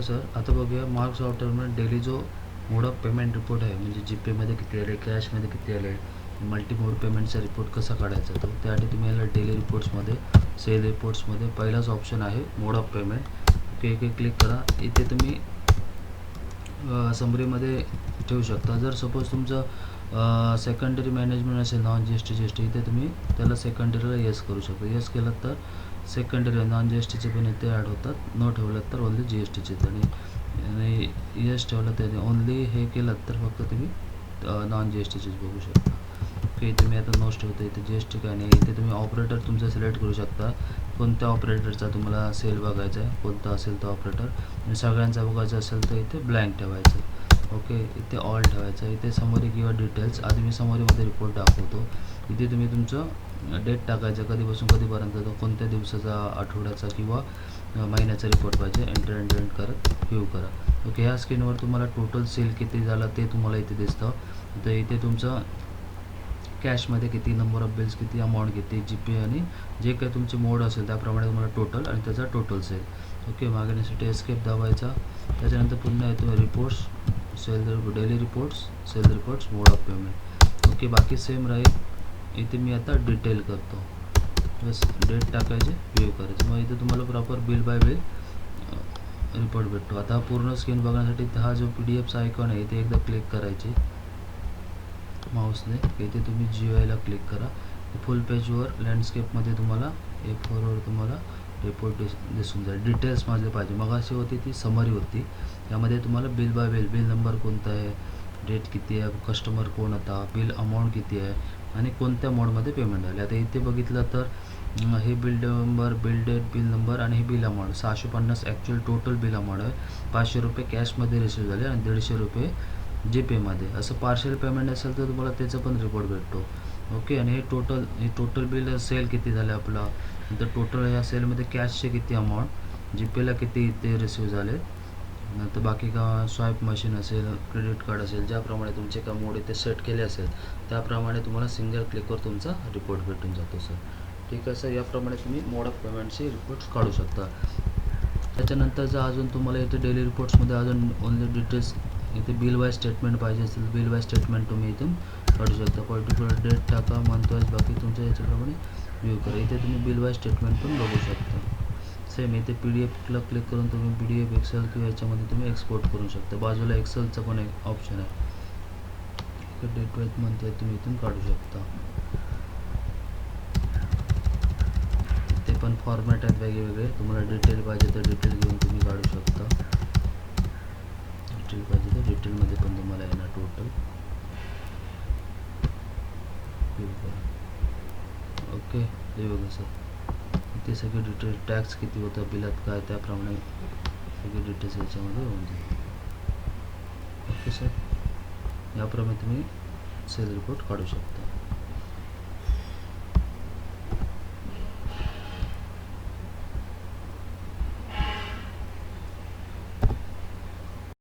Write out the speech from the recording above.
Sir आता बघूया marks ऑटोमध्ये डेली जो मोड ऑफ पेमेंट रिपोर्ट आहे, म्हणजे जीपेमध्ये किती आले, कॅशमध्ये किती आले, मल्टी मोड पेमेंटचा रिपोर्ट कसा काढायचा तो, त्यासाठी तुम्ही याला डेली रिपोर्ट्समध्ये सेल रिपोर्ट्समध्ये पहिलाच ऑप्शन आहे मोड ऑफ पेमेंट. ओके, इथे क्लिक करा. इथे तुम्ही समरीमध्ये ठेवू शकता. जर सपोज तुमचं सेकंडरी मॅनेजमेंट असेल, नॉन जी एस टी इथे तुम्ही त्याला सेकंडरीला येस करू शकता. येस केलं तर सेकंडरी नॉन जी एस टीचे पण इथे ॲड होतात, न ठेवलं तर ओन्ली जी एस टीचे. आणि येस ठेवलं तर ओन्ली हे केलं तर फक्त तुम्ही नॉन जी एस टीचेच बघू शकता. ओके, इथे मी आता नोट्स ठेवतो. इथे जी एस टी काय नाही. इथे तुम्ही ऑपरेटर तुमचं सिलेक्ट करू शकता, कोणत्या ऑपरेटरचा तुम्हाला सेल बघायचा आहे, कोणता असेल तो ऑपरेटर. आणि सगळ्यांचा बघायचा असेल तर इथे ब्लँक ठेवायचं. ओके, इथे ऑल ठेवायचं. इथे समरी किंवा डिटेल्स, आधी मी समरीमध्ये रिपोर्ट दाखवतो. इथे तुम्ही तुमचं डेट टाकायचं, कधीपासून कधीपर्यंत, तो कोणत्या दिवसाचा, आठवड्याचा किंवा महिन्याचा रिपोर्ट पाहिजे. एंटर करत व्ह्यू करा. ओके, ह्या स्क्रीनवर तुम्हाला टोटल सेल किती झाला ते तुम्हाला इथे दिसतं. तर इथे तुमचं कॅशमध्ये किती, नंबर ऑफ बिल्स किती, अमाऊंट किती, जी पे आणि जे काही तुमचे मोड असेल त्याप्रमाणे तुम्हाला टोटल आणि त्याचा टोटल सेल. ओके, मागण्यासाठी एस्केप दाबायचा. त्याच्यानंतर पुन्हा येतो reports, daily reports, sale reports, mode of payment. Okay, बाकी सेम राहील. इथे मी आता डिटेल करतो. बस डेट टाकायचे, व्ह्यू करायचे. मग इथे तुम्हाला proper bill bye bill report भेटतो. आता पूर्ण स्क्रीन बघण्यासाठी हा जो PDF आयकॉन आहे इथे एकदा क्लिक करायचे माऊसने. इथे तुम्ही GUIला क्लिक करा. फुल पेजवर लँडस्केपमध्ये तुम्हाला F4वर तुम्हाला रिपोर्ट दिसून जाईल. डिटेल्स माझे पाहिजे. मग अशी होती ती समरी होती, त्यामध्ये तुम्हाला bill bye bill, bill number कोणता आहे, डेट किती आहे, कस्टमर कोण होता, बिल अमाऊंट किती आहे आणि कोणत्या मोडमध्ये पेमेंट झाले. आता इथे बघितलं तर हे bill number, bill date, bill number आणि हे bill amount 650 actual total bill amount आहे. 500 रुपये कॅशमध्ये रिसीव्ह झाले आणि 150 रुपये जी पेमध्ये. असं पार्शल पेमेंट असेल तर तुम्हाला त्याचा पण रिपोर्ट भेटतो. ओके, आणि हे टोटल बिल सेल किती झालं आपला, नंतर टोटल या सेलमध्ये कॅशचे किती अमाऊंट, जी पेला किती ते रिसीव्ह झाले, नंतर बाकी का स्वाईप मशीन असेल, क्रेडिट कार्ड असेल, ज्याप्रमाणे तुमचे का मोड इथे सेट केले असेल त्याप्रमाणे तुम्हाला सिंगल क्लिकवर तुमचा रिपोर्ट भेटून जातो सर. ठीक आहे सर, याप्रमाणे तुम्ही मोड ऑफ पेमेंटचे रिपोर्ट्स काढू शकता. त्याच्यानंतर जर अजून तुम्हाला इथे डेली रिपोर्ट्समध्ये अजून ओनली डिटेल्स, इथे बिल वाईज स्टेटमेंट पाहिजे असेल, बिल वाईज स्टेटमेंट तुम्ही इथून काढू शकता. पर्टिक्युलर डेट टाका, मंथ वाईज, बाकी तुमच्या याच्याप्रमाणे व्ह्यू करा. इथे तुम्ही बिल वाईज स्टेटमेंट पण बघू शकता. सेम इथे PDF ला क्लिक करून तुम्ही PDF, एक्सेल किंवा याच्यामध्ये तुम्ही एक्सपोर्ट करू शकता. बाजूला एक्सेलचा पण एक ऑप्शन आहे, डेट वाईज मंथ आहे, तुम्ही इथून काढू शकता. ते पण फॉर्मॅट आहेत वेगवेगळे. तुम्हाला डिटेल पाहिजे तर डिटेल घेऊन तुम्ही काढू शकता. डिटेल पाहिजे तर डिटेलमध्ये पण तुम्हाला येणार टोटल. ओके, हे बघा सर, इथे सगळे डिटेल, टॅक्स किती होतं, बिलात काय, त्याप्रमाणे सगळे डिटेल्स याच्यामध्ये होऊन जाईल. ओके सर, याप्रमाणे तुम्ही सेल रिपोर्ट काढू शकता.